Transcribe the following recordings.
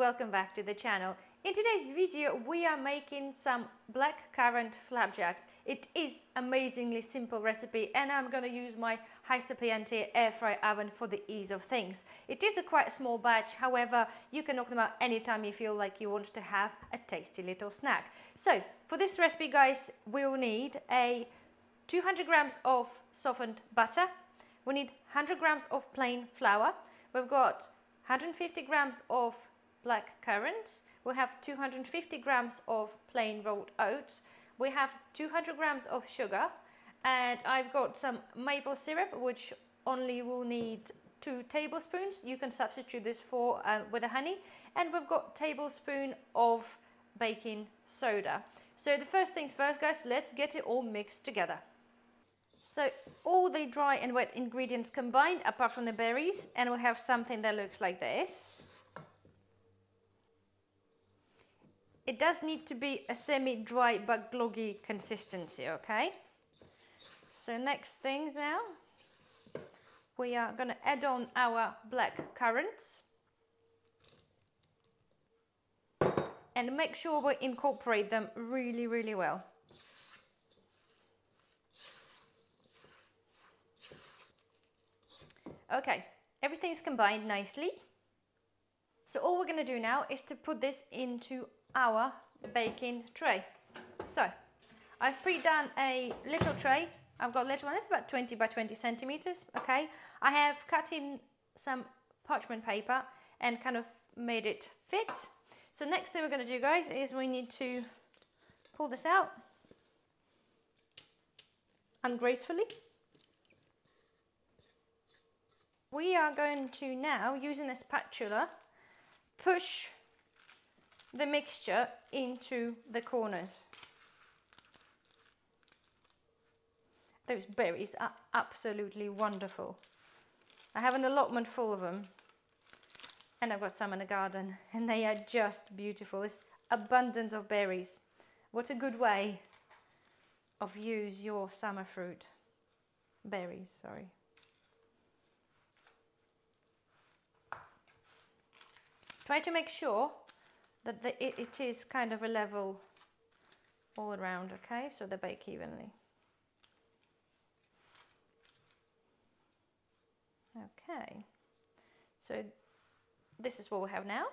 welcome back to the channel. In today's video we are making some blackcurrant flapjacks. It is amazingly simple recipe and I'm going to use my HYsapientia air fry oven for the ease of things. It is a quite small batch, however you can knock them out anytime you feel like you want to have a tasty little snack. So for this recipe guys, we'll need 200 grams of softened butter, we need 100 grams of plain flour, we've got 150 grams of blackcurrants, we have 250 grams of plain rolled oats, we have 200 grams of sugar, and I've got some maple syrup which only will need 2 tablespoons. You can substitute this for with a honey, and we've got a tablespoon of baking soda. So the first things first guys, let's get it all mixed together. So all the dry and wet ingredients combined apart from the berries, and we have something that looks like this. It does need to be a semi-dry but gloggy consistency, okay? So next thing now, we are going to add on our black currants. And make sure we incorporate them really, really well. Okay, everything's combined nicely. So all we're going to do now is to put this into our baking tray. So I've pre-done a little tray. I've got a little one, it's about 20 by 20 centimeters, okay? I have cut in some parchment paper and kind of made it fit. So next thing we're going to do guys is we need to pull this out ungracefully. We are going to now, using a spatula, push the mixture into the corners. Those berries are absolutely wonderful. I have an allotment full of them, and I've got some in the garden, and they are just beautiful. This abundance of berries. What a good way of use your summer fruit. Berries, sorry. Try to make sure that it is kind of a level all around, okay? So they bake evenly. Okay, so this is what we have now.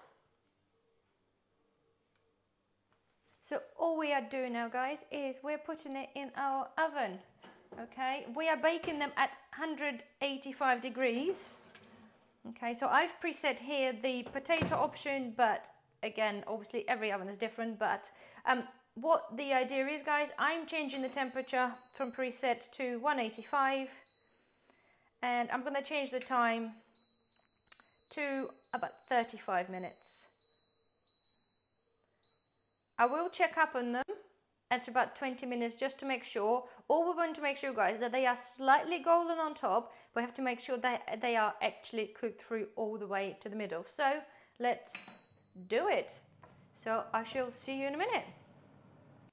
So all we are doing now guys is we're putting it in our oven, okay? We are baking them at 185 degrees. Okay, so I've preset here the potato option, but again, obviously every oven is different, but what the idea is guys, I'm changing the temperature from preset to 185, and I'm going to change the time to about 35 minutes. I will check up on them at about 20 minutes just to make sure. All we want to make sure guys that they are slightly golden on top. We have to make sure that they are actually cooked through all the way to the middle. So let's do it. So I shall see you in a minute.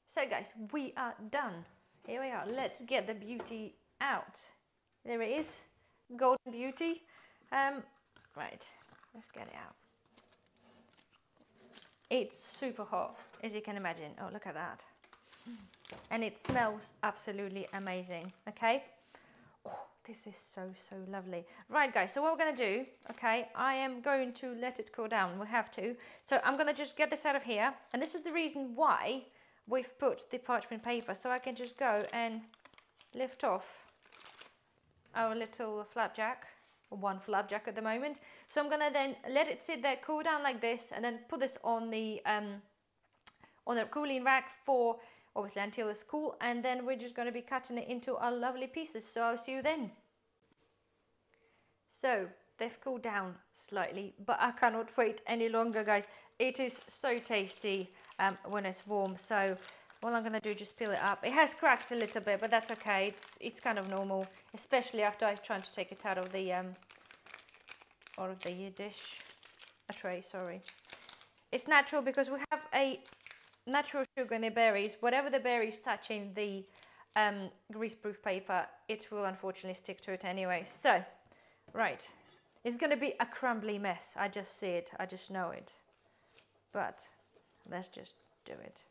So guys, we are done. Here we are. Let's get the beauty out. There it is, golden beauty. Right, let's get it out. It's super hot, as you can imagine. Oh, look at that. And it smells absolutely amazing, okay? Oh, this is so lovely. Right guys, so what we're going to do, okay, I am going to let it cool down. We have to. So I'm going to just get this out of here, and this is the reason why we've put the parchment paper, so I can just go and lift off our little flapjack, one flapjack at the moment. So I'm going to then let it sit there, cool down like this, and then put this on the cooling rack for obviously until it's cool, and then we're just going to be cutting it into our lovely pieces. So I'll see you then. So they've cooled down slightly, but I cannot wait any longer guys. It is so tasty when it's warm. So what I'm going to do is just peel it up. It has cracked a little bit, but that's okay. It's kind of normal, especially after I've tried to take it out of the dish, a tray, sorry. It's natural because we have a natural sugar in the berries. Whatever the berries touching the greaseproof paper, it will unfortunately stick to it anyway. So, right, it's going to be a crumbly mess. I just see it. I just know it. but let's just do it.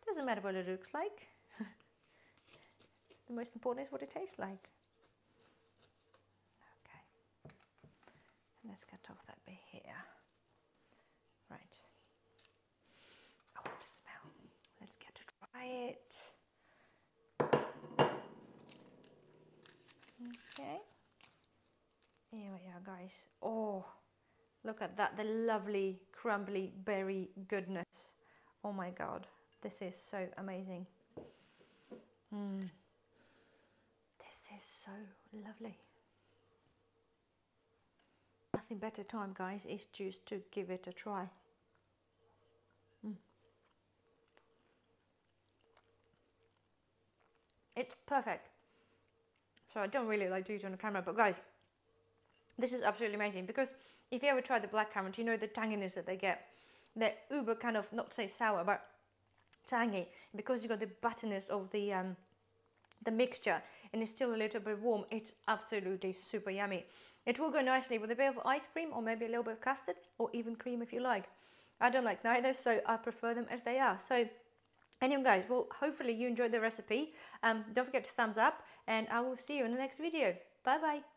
Doesn't matter what it looks like. The most important is what it tastes like. Okay, let's cut off that bit here. Right. Oh, the smell. Let's get to try it. Okay. Here we are, guys. Oh, look at that. The lovely, crumbly berry goodness. Oh my God. This is so amazing. This is so lovely. Nothing better time, guys, is just to give it a try. It's perfect. So I don't really like to eat on the camera, but guys, this is absolutely amazing, because if you ever try the blackcurrant, you know the tanginess that they get. They're uber kind of, not say sour, but tangy, because you got the butterness of the mixture, and it's still a little bit warm. It's absolutely super yummy. It will go nicely with a bit of ice cream, or maybe a little bit of custard, or even cream if you like. I don't like neither, so I prefer them as they are. So anyway, guys, well, hopefully you enjoyed the recipe. Don't forget to thumbs up, and I will see you in the next video. Bye bye.